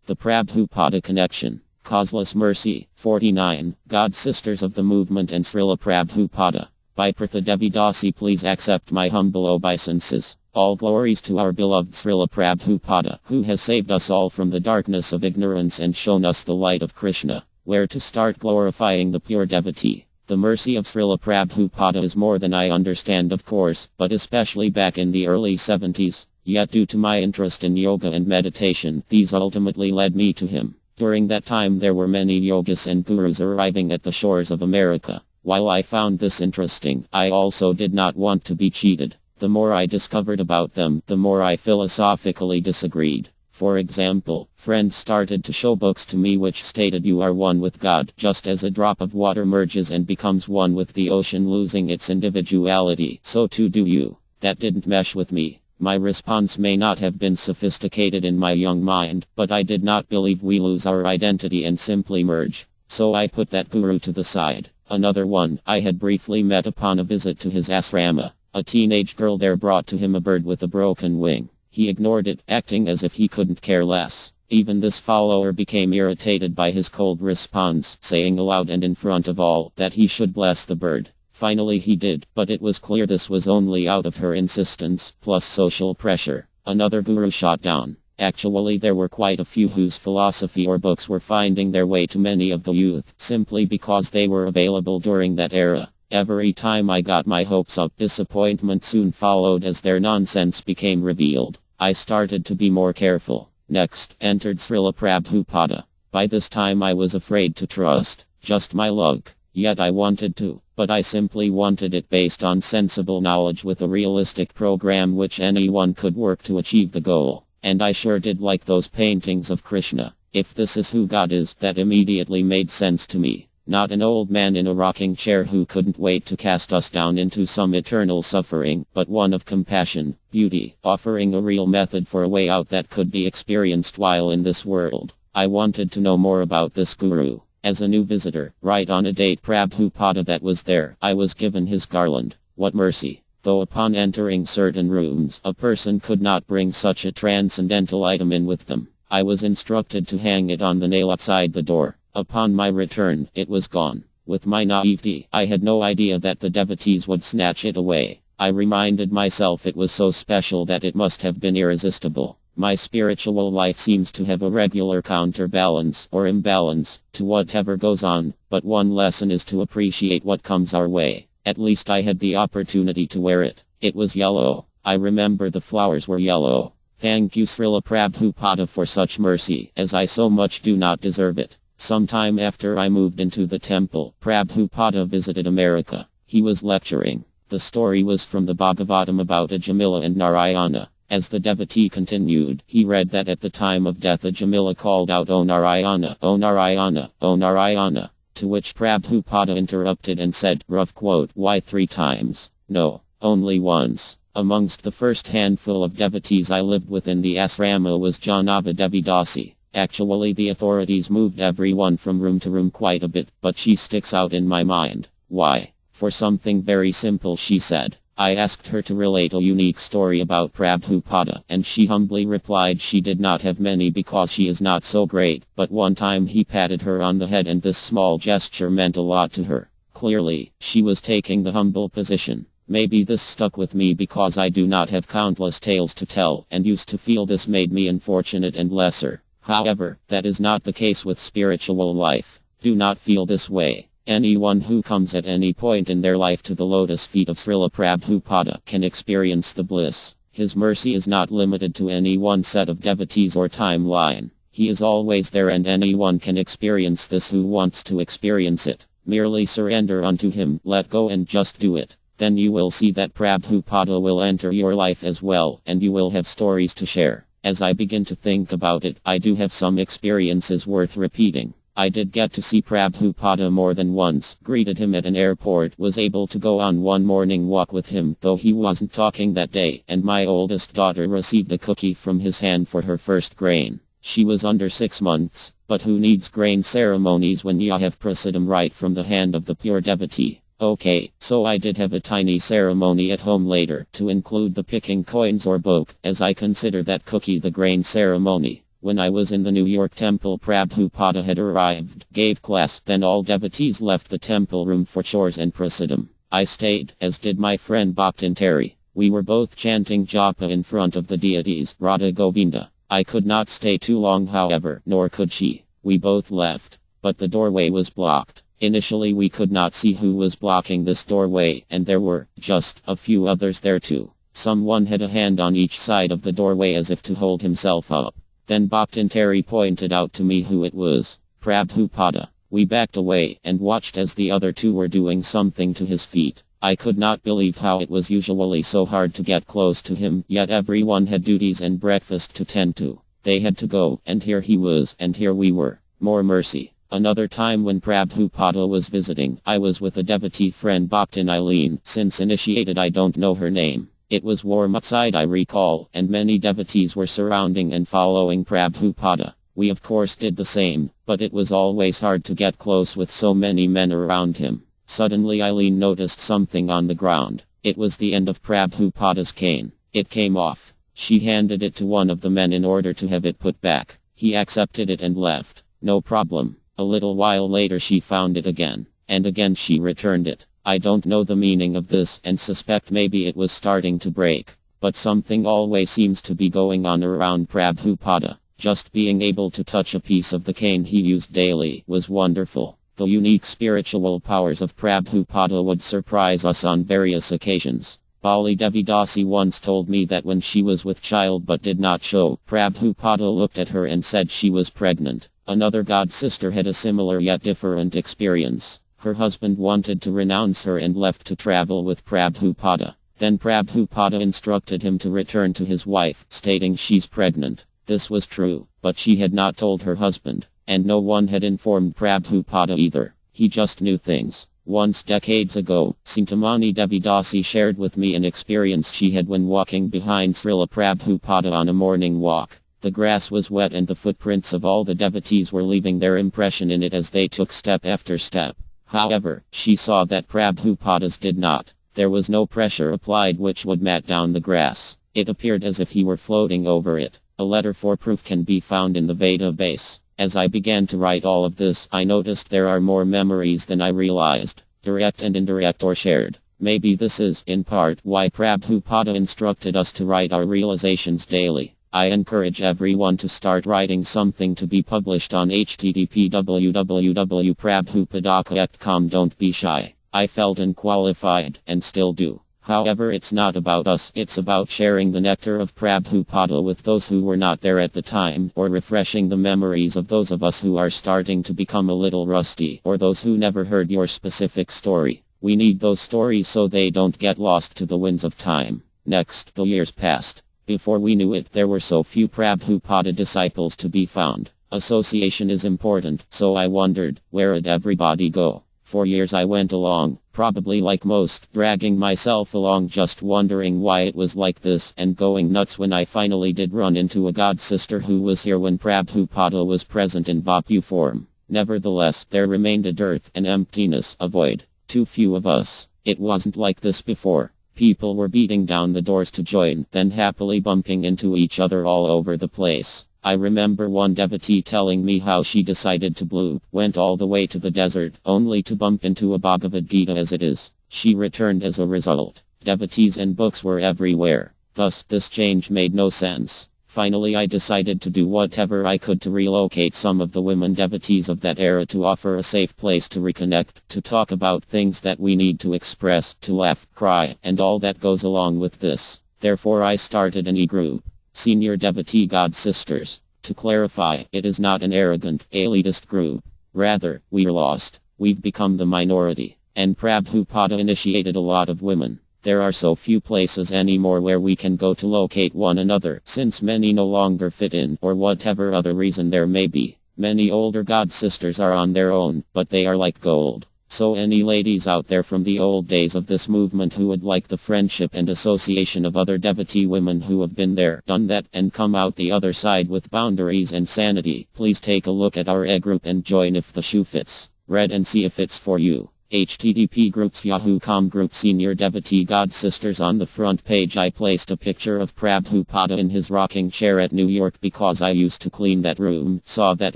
The Prabhupada Connection. Causeless Mercy. 49. God Sisters of the Movement and Srila Prabhupada. By Pratha Devi Dasi, please accept my humble obeisances. All glories to our beloved Srila Prabhupada, who has saved us all from the darkness of ignorance and shown us the light of Krishna. Where to start glorifying the pure devotee? The mercy of Srila Prabhupada is more than I understand, of course, but especially back in the early 70s. Yet due to my interest in yoga and meditation, these ultimately led me to him. During that time there were many yogas and gurus arriving at the shores of America. While I found this interesting, I also did not want to be cheated. The more I discovered about them, the more I philosophically disagreed. For example, friends started to show books to me which stated you are one with God, just as a drop of water merges and becomes one with the ocean, losing its individuality, so too do you. That didn't mesh with me. My response may not have been sophisticated in my young mind, but I did not believe we lose our identity and simply merge. So I put that guru to the side. Another one I had briefly met upon a visit to his asrama. A teenage girl there brought to him a bird with a broken wing. He ignored it, acting as if he couldn't care less. Even this follower became irritated by his cold response, saying aloud and in front of all that he should bless the bird. Finally he did, but it was clear this was only out of her insistence, plus social pressure. Another guru shot down. Actually there were quite a few whose philosophy or books were finding their way to many of the youth, simply because they were available during that era. Every time I got my hopes up, disappointment soon followed as their nonsense became revealed. I started to be more careful. Next, entered Srila Prabhupada. By this time I was afraid to trust. Just my luck. Yet I wanted to, but I simply wanted it based on sensible knowledge with a realistic program which anyone could work to achieve the goal. And I sure did like those paintings of Krishna. If this is who God is, that immediately made sense to me. Not an old man in a rocking chair who couldn't wait to cast us down into some eternal suffering, but one of compassion, beauty, offering a real method for a way out that could be experienced while in this world. I wanted to know more about this guru. As a new visitor, right on a date Prabhupada that was there, I was given his garland. What mercy! Though upon entering certain rooms, a person could not bring such a transcendental item in with them. I was instructed to hang it on the nail outside the door. Upon my return, it was gone. With my naivety, I had no idea that the devotees would snatch it away. I reminded myself it was so special that it must have been irresistible. My spiritual life seems to have a regular counterbalance or imbalance to whatever goes on, but one lesson is to appreciate what comes our way. At least I had the opportunity to wear it. It was yellow. I remember the flowers were yellow. Thank you Srila Prabhupada for such mercy, as I so much do not deserve it. Sometime after I moved into the temple, Prabhupada visited America. He was lecturing. The story was from the Bhagavatam about Ajamila and Narayana. As the devotee continued, he read that at the time of death Ajamila called out, "O Narayana, O Narayana, O Narayana." To which Prabhupada interrupted and said, rough quote, "Why 3 times? No, only once." Amongst the first handful of devotees I lived with in the asrama was Janava Devi Dasi. Actually the authorities moved everyone from room to room quite a bit, but she sticks out in my mind. Why? For something very simple, she said. I asked her to relate a unique story about Prabhupada, and she humbly replied she did not have many because she is not so great, but one time he patted her on the head and this small gesture meant a lot to her. Clearly, she was taking the humble position. Maybe this stuck with me because I do not have countless tales to tell, and used to feel this made me unfortunate and lesser. However, that is not the case with spiritual life. Do not feel this way. Anyone who comes at any point in their life to the lotus feet of Srila Prabhupada can experience the bliss. His mercy is not limited to any one set of devotees or timeline. He is always there and anyone can experience this who wants to experience it. Merely surrender unto him, let go and just do it. Then you will see that Prabhupada will enter your life as well, and you will have stories to share. As I begin to think about it, I do have some experiences worth repeating. I did get to see Prabhupada more than once, greeted him at an airport, was able to go on one morning walk with him though he wasn't talking that day, and my oldest daughter received a cookie from his hand for her first grain. She was under 6 months, but who needs grain ceremonies when you have prasadam right from the hand of the pure devotee? Okay, so I did have a tiny ceremony at home later to include the picking coins or book, as I consider that cookie the grain ceremony. When I was in the New York temple, Prabhupada had arrived, gave class, then all devotees left the temple room for chores and prasadam. I stayed, as did my friend Bhaktin Terry. We were both chanting japa in front of the deities, Radha Govinda. I could not stay too long, however, nor could she. We both left, but the doorway was blocked. Initially we could not see who was blocking this doorway, and there were just a few others there too. Someone had a hand on each side of the doorway as if to hold himself up. Then Bhaktin Terry pointed out to me who it was. Prabhupada. We backed away and watched as the other two were doing something to his feet. I could not believe how it was usually so hard to get close to him, yet everyone had duties and breakfast to tend to. They had to go, and here he was, and here we were. More mercy. Another time when Prabhupada was visiting, I was with a devotee friend Bhaktin Eileen. Since initiated I don't know her name. It was warm outside I recall, and many devotees were surrounding and following Prabhupada. We of course did the same, but it was always hard to get close with so many men around him. Suddenly Eileen noticed something on the ground. It was the end of Prabhupada's cane. It came off. She handed it to one of the men in order to have it put back. He accepted it and left. No problem. A little while later she found it again, and again she returned it. I don't know the meaning of this and suspect maybe it was starting to break, but something always seems to be going on around Prabhupada. Just being able to touch a piece of the cane he used daily was wonderful. The unique spiritual powers of Prabhupada would surprise us on various occasions. Bali Devi Dasi once told me that when she was with child but did not show, Prabhupada looked at her and said she was pregnant. Another god sister had a similar yet different experience. Her husband wanted to renounce her and left to travel with Prabhupada. Then Prabhupada instructed him to return to his wife, stating she's pregnant. This was true, but she had not told her husband, and no one had informed Prabhupada either. He just knew things. Once decades ago, Sintamani Devi Dasi shared with me an experience she had when walking behind Srila Prabhupada on a morning walk. The grass was wet and the footprints of all the devotees were leaving their impression in it as they took step after step. However, she saw that Prabhupada's did not. There was no pressure applied which would mat down the grass. It appeared as if he were floating over it. A letter for proof can be found in the Veda base. As I began to write all of this, I noticed there are more memories than I realized, direct and indirect or shared. Maybe this is, in part, why Prabhupada instructed us to write our realizations daily. I encourage everyone to start writing something to be published on http://www.prabhupada.com. Don't be shy. I felt unqualified, and still do. However, it's not about us, it's about sharing the nectar of Prabhupada with those who were not there at the time, or refreshing the memories of those of us who are starting to become a little rusty, or those who never heard your specific story. We need those stories so they don't get lost to the winds of time. Next, the years passed. Before we knew it, there were so few Prabhupada disciples to be found. Association is important, so I wondered, where'd everybody go? For years I went along, probably like most, dragging myself along just wondering why it was like this, and going nuts when I finally did run into a god sister who was here when Prabhupada was present in Vapu form. Nevertheless, there remained a dearth, an emptiness, a void. Too few of us. It wasn't like this before. People were beating down the doors to join, then happily bumping into each other all over the place. I remember one devotee telling me how she decided to went all the way to the desert, only to bump into a Bhagavad Gita as it is. She returned as a result. Devotees and books were everywhere. Thus, this change made no sense. Finally I decided to do whatever I could to relocate some of the women devotees of that era to offer a safe place to reconnect, to talk about things that we need to express, to laugh, cry, and all that goes along with this. Therefore I started an e-group, Senior Devotee God Sisters. To clarify, it is not an arrogant, elitist group. Rather, we're lost. We've become the minority. And Prabhupada initiated a lot of women. There are so few places anymore where we can go to locate one another, since many no longer fit in, or whatever other reason there may be. Many older god sisters are on their own, but they are like gold. So any ladies out there from the old days of this movement who would like the friendship and association of other devotee women who have been there, done that, and come out the other side with boundaries and sanity, please take a look at our e-group and join if the shoe fits. Read and see if it's for you. http groups yahoo.com group senior devotee God sisters. On the front page I placed a picture of Prabhupada in his rocking chair at New York because I used to clean that room, saw that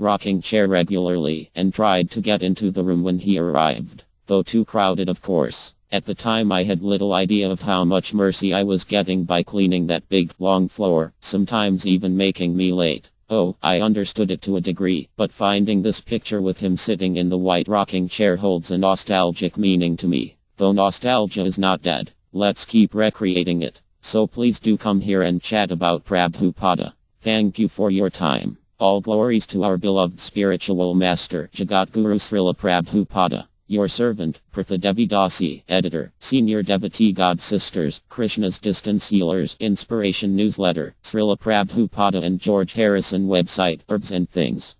rocking chair regularly, and tried to get into the room when he arrived. Though too crowded, of course. At the time I had little idea of how much mercy I was getting by cleaning that big, long floor, sometimes even making me late. Oh, I understood it to a degree, but finding this picture with him sitting in the white rocking chair holds a nostalgic meaning to me. Though nostalgia is not dead, let's keep recreating it. So please do come here and chat about Prabhupada. Thank you for your time. All glories to our beloved spiritual master, Jagatguru Srila Prabhupada. Your servant, Pritha Devi Dasi, Editor, Senior Devotee God Sisters, Krishna's Distance Healers, Inspiration Newsletter, Srila Prabhupada and George Harrison website, Herbs and Things.